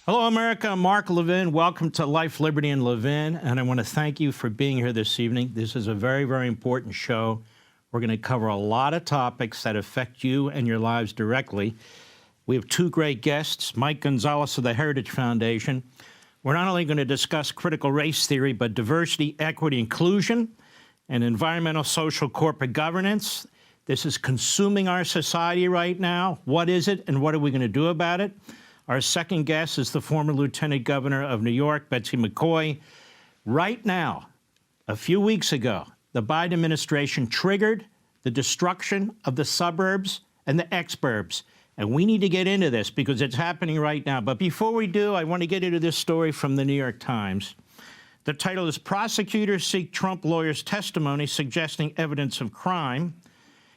Hello, America. I'm Mark Levin. Welcome to Life, Liberty, and Levin. And I want to thank you for being here this evening. This is a very, very important show. We're going to cover a lot of topics that affect you and your lives directly. We have two great guests, Mike Gonzalez of the Heritage Foundation. We're not only going to discuss critical race theory, but diversity, equity, inclusion, and environmental, social, corporate governance. This is consuming our society right now. What is it, and what are we going to do about it? Our second guest is the former Lieutenant Governor of New York, Betsy McCoy. Right now, a few weeks ago, the Biden administration triggered the destruction of the suburbs and the exurbs. And we need to get into this because it's happening right now. But before we do, I want to get into this story from the New York Times. The title is Prosecutors Seek Trump Lawyers' Testimony Suggesting Evidence of Crime.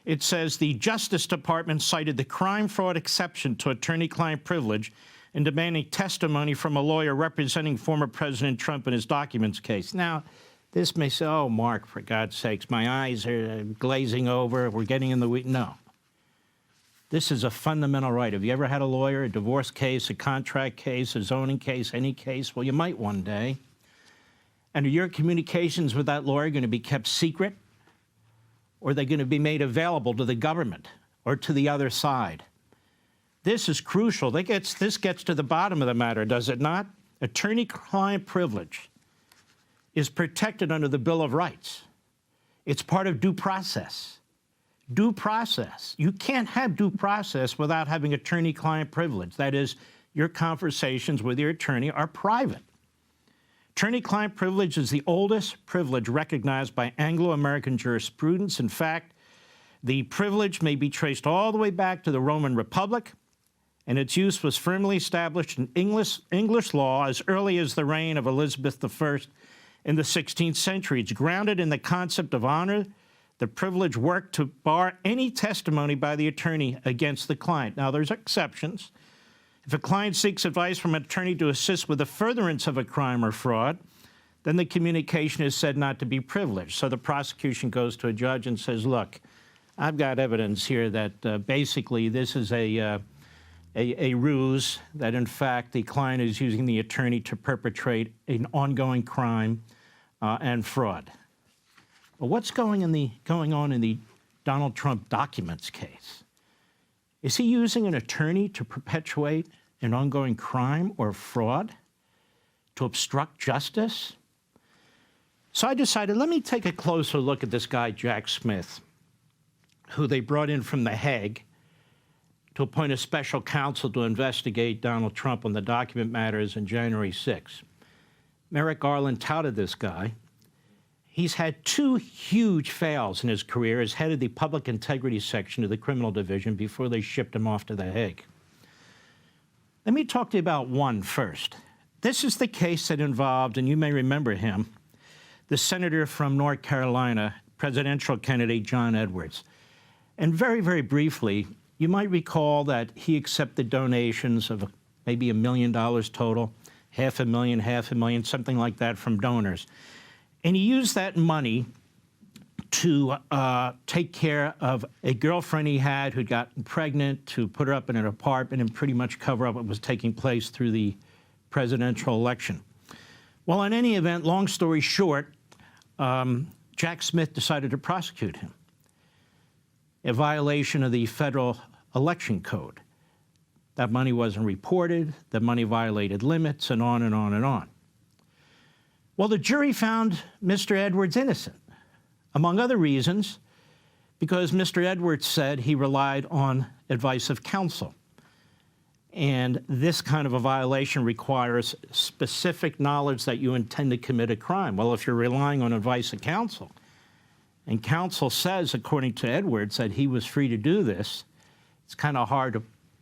It says the Justice Department cited the crime-fraud exception to attorney-client privilege in demanding testimony from a lawyer representing former President Trump in his documents case. Now, this may say, oh, Mark, for God's sakes, my eyes are glazing over, we're getting in the weeds. No. This is a fundamental right. Have you ever had a lawyer, a divorce case, a contract case, a zoning case, any case? Well, you might one day. And are your communications with that lawyer going to be kept secret? Or are they going to be made available to the government or to the other side? This is crucial. This gets to the bottom of the matter, does it not? Attorney-client privilege is protected under the Bill of Rights. It's part of due process. Due process. You can't have due process without having attorney-client privilege. That is, your conversations with your attorney are private. Attorney-client privilege is the oldest privilege recognized by Anglo-American jurisprudence. In fact, the privilege may be traced all the way back to the Roman Republic, and its use was firmly established in English law as early as the reign of Elizabeth I in the 16th century. It's grounded in the concept of honor. The privilege worked to bar any testimony by the attorney against the client. Now, there's exceptions. If a client seeks advice from an attorney to assist with the furtherance of a crime or fraud, then the communication is said not to be privileged. So the prosecution goes to a judge and says, look, I've got evidence here that basically this is a ruse, that in fact the client is using the attorney to perpetrate an ongoing crime and fraud. But what's going on in the Donald Trump documents case? Is he using an attorney to perpetuate an ongoing crime or fraud, to obstruct justice? So I decided, let me take a closer look at this guy, Jack Smith, who they brought in from The Hague to appoint a special counsel to investigate Donald Trump on the document matters on January 6. Merrick Garland touted this guy. He's had two huge fails in his career as head of the Public Integrity Section of the Criminal Division before they shipped him off to The Hague. Let me talk to you about one first. This is the case that involved, and you may remember him, the senator from North Carolina, presidential candidate John Edwards. And very, very briefly, you might recall that he accepted donations of maybe $1 million total, $500,000, something like that from donors. And he used that money to take care of a girlfriend he had who'd gotten pregnant, to put her up in an apartment and pretty much cover up what was taking place through the presidential election. Well, in any event, long story short, Jack Smith decided to prosecute him, a violation of the federal election code. That money wasn't reported, the money violated limits, and on and on and on. Well, the jury found Mr. Edwards innocent, among other reasons, because Mr. Edwards said he relied on advice of counsel. And this kind of a violation requires specific knowledge that you intend to commit a crime. Well, if you're relying on advice of counsel, and counsel says, according to Edwards, that he was free to do this, it's kind of hard to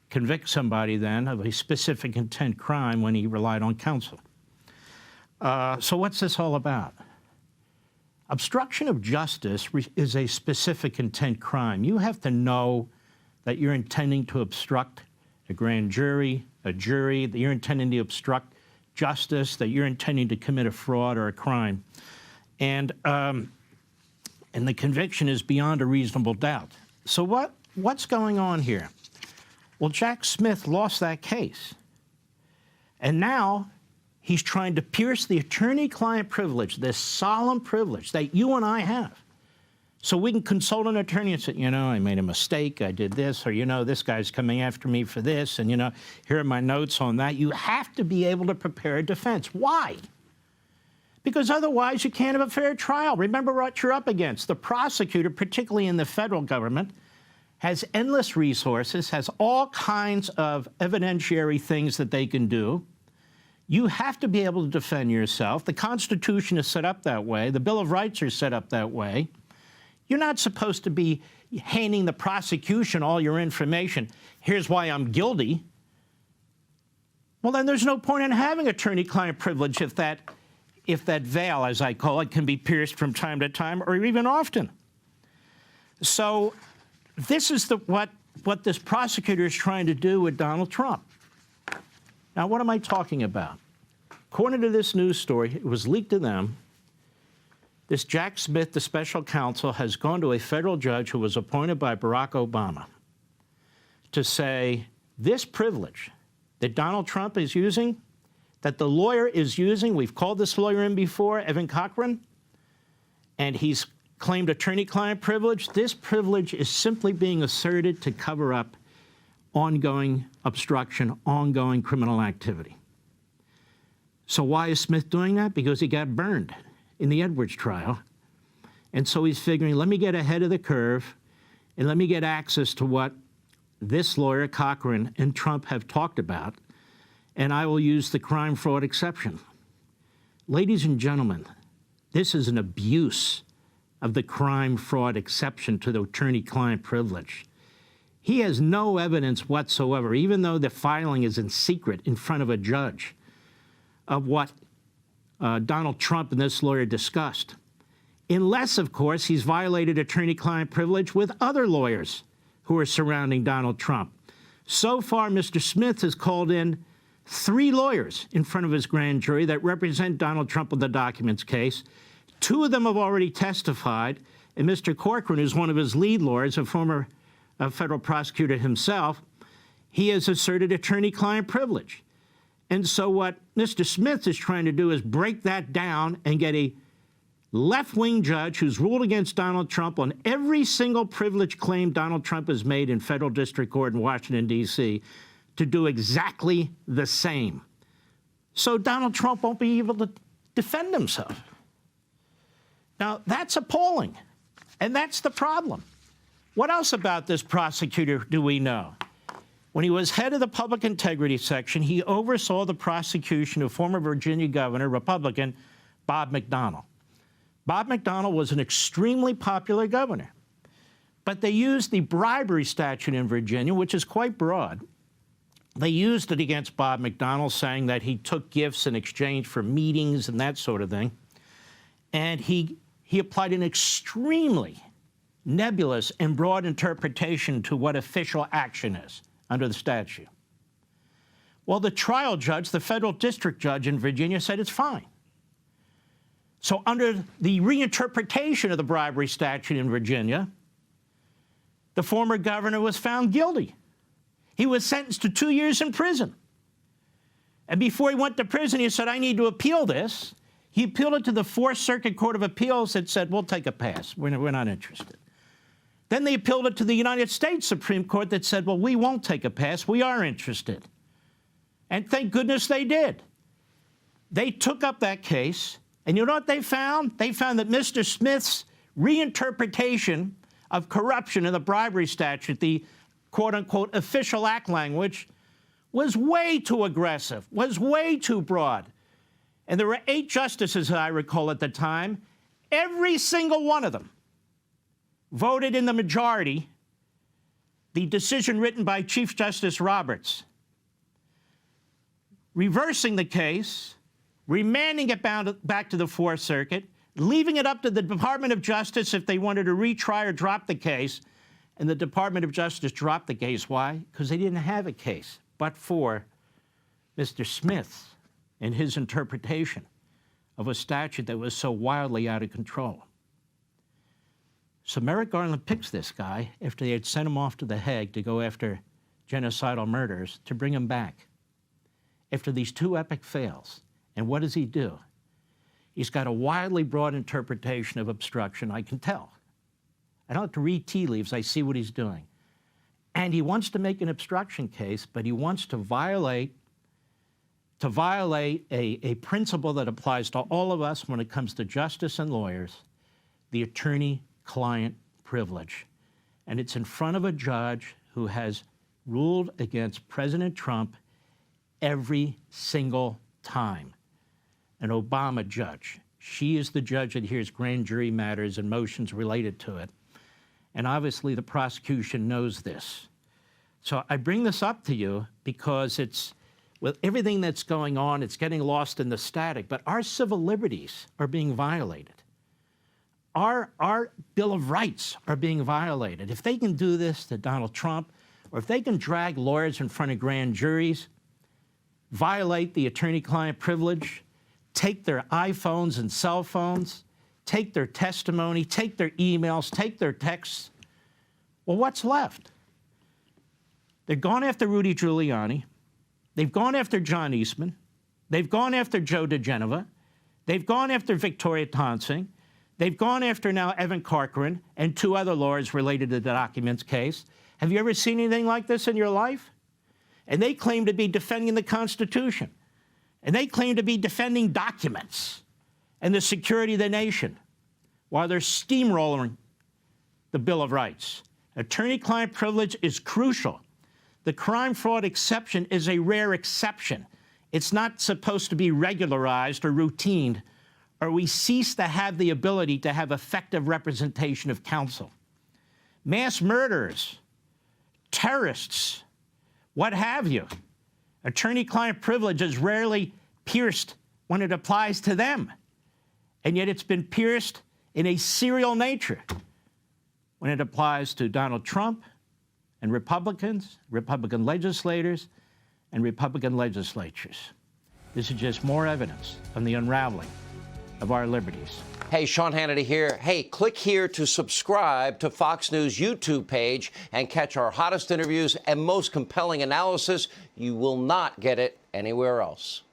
convict somebody then of a specific intent crime when he relied on counsel. So what's this all about? Obstruction of justice is a specific intent crime. You have to know that you're intending to obstruct a grand jury, a jury, that you're intending to obstruct justice, that you're intending to commit a fraud or a crime. And the conviction is beyond a reasonable doubt. So what's going on here? Well, Jack Smith lost that case. And now he's trying to pierce the attorney-client privilege, this solemn privilege that you and I have. So we can consult an attorney and say, you know, I made a mistake, I did this, or, you know, this guy's coming after me for this, and, you know, here are my notes on that. You have to be able to prepare a defense. Why? Because otherwise you can't have a fair trial. Remember what you're up against. The prosecutor, particularly in the federal government, has endless resources, has all kinds of evidentiary things that they can do. You have to be able to defend yourself. The Constitution is set up that way. The Bill of Rights are set up that way. You're not supposed to be handing the prosecution all your information. Here's why I'm guilty. Well, then there's no point in having attorney-client privilege if that veil, as I call it, can be pierced from time to time or even often. So this is what this prosecutor is trying to do with Donald Trump. Now, what am I talking about? According to this news story, it was leaked to them. This Jack Smith, the special counsel, has gone to a federal judge who was appointed by Barack Obama to say this privilege that Donald Trump is using, that the lawyer is using, we've called this lawyer in before, Evan Cochran, and he's claimed attorney-client privilege. This privilege is simply being asserted to cover up ongoing obstruction, ongoing criminal activity. So why is Smith doing that? Because he got burned in the Edwards trial. And so he's figuring, let me get ahead of the curve and let me get access to what this lawyer, Cochran, and Trump have talked about, and I will use the crime fraud exception. Ladies and gentlemen, this is an abuse of the crime fraud exception to the attorney-client privilege. He has no evidence whatsoever, even though the filing is in secret in front of a judge, of what Donald Trump and this lawyer discussed. Unless, of course, he's violated attorney-client privilege with other lawyers who are surrounding Donald Trump. So far, Mr. Smith has called in 3 lawyers in front of his grand jury that represent Donald Trump in the documents case. 2 of them have already testified, and Mr. Cochran, who's one of his lead lawyers, a former federal prosecutor himself, he has asserted attorney-client privilege. And so what Mr. Smith is trying to do is break that down and get a left-wing judge who's ruled against Donald Trump on every single privilege claim Donald Trump has made in federal district court in Washington, D.C., to do exactly the same. So Donald Trump won't be able to defend himself. Now, that's appalling, and that's the problem. What else about this prosecutor do we know? When he was head of the Public Integrity Section, he oversaw the prosecution of former Virginia Governor, Republican, Bob McDonnell. Bob McDonnell was an extremely popular governor, but they used the bribery statute in Virginia, which is quite broad. They used it against Bob McDonnell, saying that he took gifts in exchange for meetings and that sort of thing. And he applied an extremely nebulous and broad interpretation to what official action is under the statute. Well, the trial judge, the federal district judge in Virginia, said it's fine. So under the reinterpretation of the bribery statute in Virginia, the former governor was found guilty. He was sentenced to 2 years in prison. And before he went to prison, he said, I need to appeal this. He appealed it to the Fourth Circuit Court of Appeals that said, we'll take a pass. We're not interested. Then they appealed it to the United States Supreme Court that said, well, we won't take a pass. We are interested. And thank goodness they did. They took up that case. And you know what they found? They found that Mr. Smith's reinterpretation of corruption in the bribery statute, the quote-unquote official act language, was way too aggressive, was way too broad. And there were 8 justices, as I recall at the time. Every single one of them voted in the majority the decision written by Chief Justice Roberts, reversing the case, remanding it back to the Fourth Circuit, leaving it up to the Department of Justice if they wanted to retry or drop the case. And the Department of Justice dropped the case. Why? Because they didn't have a case, but for Mr. Smith and his interpretation of a statute that was so wildly out of control. So Merrick Garland picks this guy after they had sent him off to The Hague to go after genocidal murders, to bring him back. after these two epic fails. And what does he do? He's got a widely broad interpretation of obstruction, I can tell. I don't have to read tea leaves, I see what he's doing. And he wants to make an obstruction case, but he wants to violate a principle that applies to all of us when it comes to justice and lawyers, the attorney-client privilege. And it's in front of a judge who has ruled against President Trump every single time, an Obama judge. She is the judge that hears grand jury matters and motions related to it. And obviously the prosecution knows this. So I bring this up to you because it's, with everything that's going on, it's getting lost in the static, but our civil liberties are being violated. Our Bill of Rights are being violated. If they can do this to Donald Trump, or if they can drag lawyers in front of grand juries, violate the attorney-client privilege, take their iPhones and cell phones, take their testimony, take their emails, take their texts, well, what's left? They've gone after Rudy Giuliani. They've gone after John Eastman. They've gone after Joe DeGenova. They've gone after Victoria Tonsing. They've gone after now Evan Corcoran and two other lawyers related to the documents case. Have you ever seen anything like this in your life? And they claim to be defending the Constitution. And they claim to be defending documents and the security of the nation while they're steamrolling the Bill of Rights. Attorney-client privilege is crucial. The crime-fraud exception is a rare exception. It's not supposed to be regularized or routined, or we cease to have the ability to have effective representation of counsel. Mass murderers, terrorists, what have you. Attorney-client privilege is rarely pierced when it applies to them, and yet it's been pierced in a serial nature when it applies to Donald Trump and Republicans, Republican legislators, and Republican legislatures. This is just more evidence of the unraveling of our liberties. Hey, Sean Hannity here. Hey, click here to subscribe to Fox News YouTube page and catch our hottest interviews and most compelling analysis. You will not get it anywhere else.